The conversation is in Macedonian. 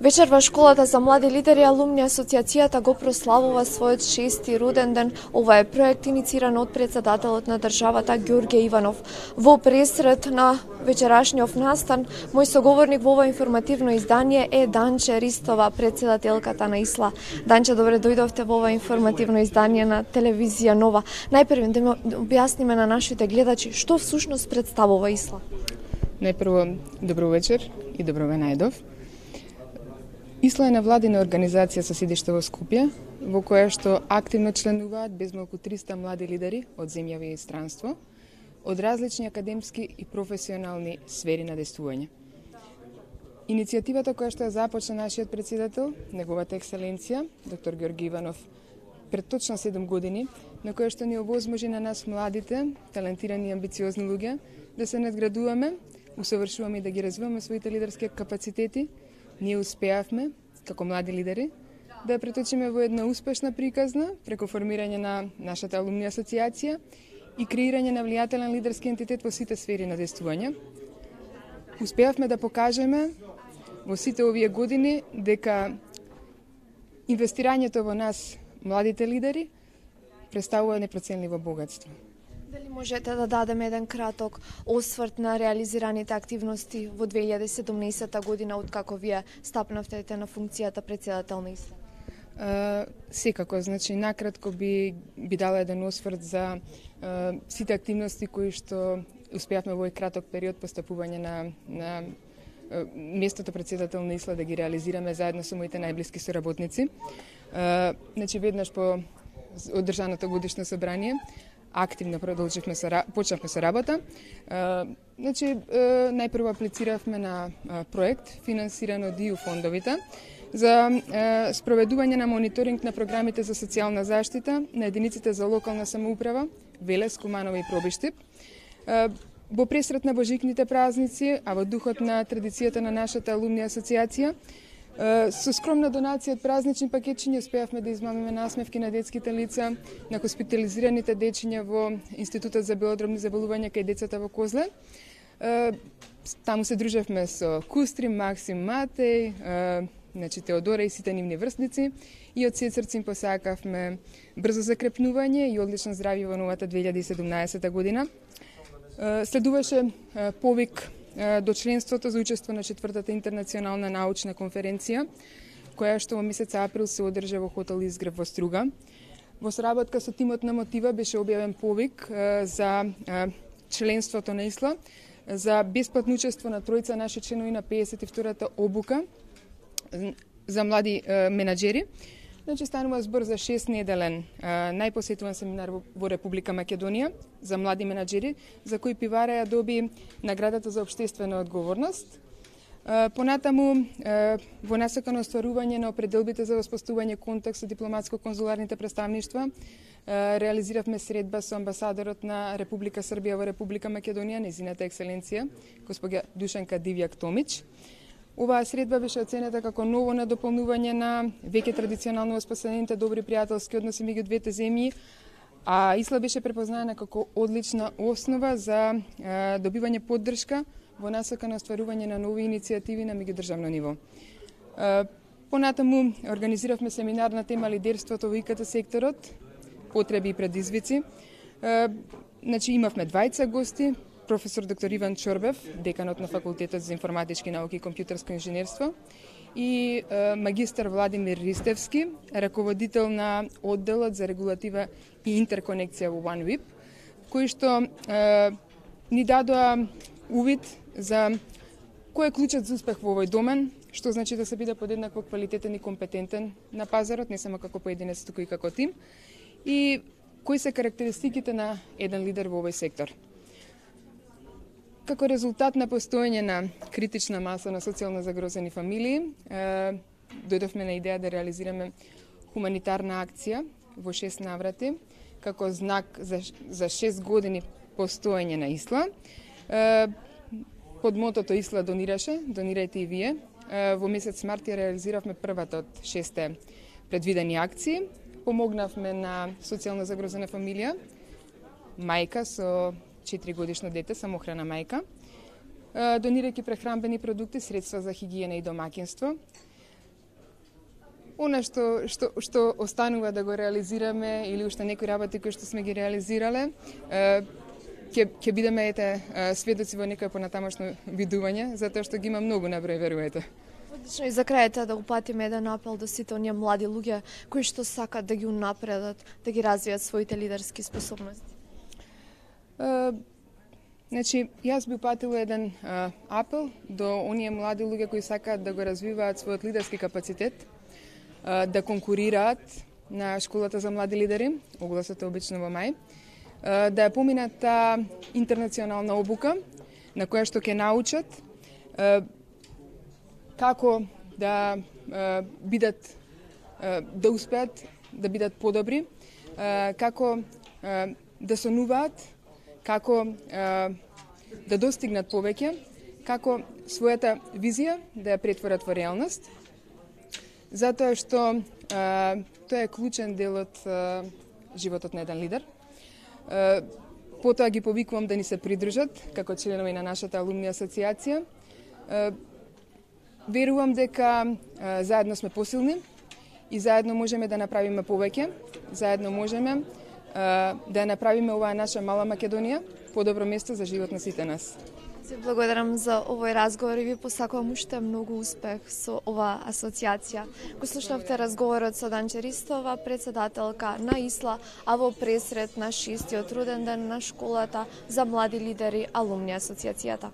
Вечер во школата за млади лидери Алумни асоциацијата го прославува својот 6-ти роден ден. Ова е проект иницииран од претседателот на државата Ѓорѓе Иванов. Во пресрет на вечерашниот настан, мој соговорник во ова информативно издание е Данче Ристова, претседателката на ИСЛА. Данче, добре дојдовте во ова информативно издание на телевизија Нова. Најпрво да објасниме на нашите гледачи што всушност представува ИСЛА. Најпрво, добро вечер и добро ве најдов. ИСЛА е невладина организација со седиште во Скопје, во која што активно членуваат безмалку 300 млади лидери од земјави и странство, од различни академски и професионални сфери на действување. Иницијативата која што ја започна нашиот претседател, неговата екселенција, доктор Ѓорѓе Иванов, пред точно 7 години, на која што ни овозможи на нас младите, талентирани и амбициозни луѓе, да се надградуваме, усовршуваме и да ги развиваме своите лидерски капацитети. Ние успеавме, како млади лидери, да ја преточиме во една успешна приказна преку формирање на нашата алумни асоциација и креирање на влијателен лидерски ентитет во сите сфери на действување. Успеавме да покажеме во сите овие години дека инвестирањето во нас, младите лидери, представува непроценливо богатство. Дали можете да дадеме еден краток осврт на реализираните активности во 2017 година откако вие стапнавте на функцијата претседател на ИСЛА? Секако, значи накратко би дала еден осврт за сите активности кои што успеавме во овој краток период постапување на местото претседател на ИСЛА да ги реализираме заедно со моите најблиски соработници. Значи веднаш по одржаното годишно собрание активно почнавме со работа. Значи, најпрво аплициравме на проект финансиран од ИУ фондовите за спроведување на мониторинг на програмите за социјална заштита на единиците за локална самоуправа Велес, Куманово и Пробиштип. Во пресрет на божикните празници, а во духот на традицијата на нашата алумни асоциација, со скромна донација од празнични пакетчиња успеавме да измамиме насмевки на детските лица, на хоспитализираните дечиња во Институтот за белодробни заболувања кај децата во Козле. Таму се дружевме со Кустри, Максим, Матеј, значи Теодора и сите нивни врсници и од сет срце им посакавме брзо закрепнување и одлично здравје во новата 2017 година. Следуваше повик до членството за учество на 4-та интернационална научна конференција, која што во месец април се одржа во хотел Изгрев во Струга. Во соработка со тимот на Мотива беше објавен повик за членството на ИСЛА, за бесплатно учество на тројца наши членови на 52-та обука за млади менаџери. Значи, станува збор за 6-неделен најпосетуван семинар во Република Македонија за млади менаџери, за кој Пивара ја доби наградата за општествена одговорност. Понатаму, во насока на остварување на определбите за воспоставување контакт со дипломатско-конзуларните представништва, реализиравме средба со амбасадорот на Република Србија во Република Македонија, незината екселенција, госпоѓа Душанка Дивјак-Томич. Оваа средба беше оценета како ново надополнување на веќе традиционално воспоставените добри пријателски односи меѓу двете земји, а ИСЛА беше препознаена како одлична основа за добивање поддршка во насока на остварување на нови иницијативи на меѓудржавно ниво. Понатаму организиравме семинар на тема лидерството во ИКТ секторот, потреби и предизвици. Значи, имавме двајца гости, професор доктор Иван Чорбев, деканот на Факултетот за информатички науки и компјутерско инженерство, и магистар Владимир Ристевски, раководител на одделот за регулатива и интерконекција во OneWeb, кои што ни дадоа увид за кој е клучот за успех во овој домен, што значи да се биде подеднакво квалитетен и компетентен на пазарот, не само како поединец, туку и како тим, и кои се карактеристиките на еден лидер во овој сектор. Како резултат на постоење на критична маса на социјално загрозени фамилии, дојдовме на идеја да реализираме хуманитарна акција во 6 наврати, како знак за 6 години постоење на ИСЛА. Под мотото ИСЛА донираше, донирајте и вие. Во месец март ја реализиравме првата од 6 предвидени акции. Помогнавме на социјално загрозена фамилија, мајка со 4-годишно дете, самохрана мајка, донирајќи прехранбени продукти, средства за хигиена и домаќинство. Она што останува да го реализираме или уште некои работи кои што сме ги реализирале, ќе бидеме сведоци во некој понатамошно видување, затоа што ги има многу наброј, верувате. Одлично, и за крајата да упатиме еден апел до сите оние млади луѓе кои што сакат да ги унапредат, да ги развијат своите лидерски способности. Значи, јас би упатила еден апел до оние млади луѓе кои сакаат да го развиваат својот лидерски капацитет, да конкурираат на школата за млади лидери, огласата обично во мај, да ја поминат таа интернационална обука на која што ќе научат како да бидат, да успеат да бидат подобри, како да сонуваат, како да достигнат повеќе, како својата визија да ја претворат во реалност, затоа што тоа е клучен дел од животот на еден лидер. Потоа ги повикувам да ни се придружат како членови на нашата алумни асоциација. Верувам дека заедно сме посилни и заедно можеме да направиме повеќе, заедно можеме да направиме оваа наша мала Македонија подобро место за живот на сите нас. Се благодарам за овој разговор и ви посакувам уште многу успех со оваа асоциација. Го слушнавте разговорот со Данче Ристова, председателка на ИСЛА, а во пресрет на 6-тиот руден ден на школата за млади лидери алумни асоциацијата.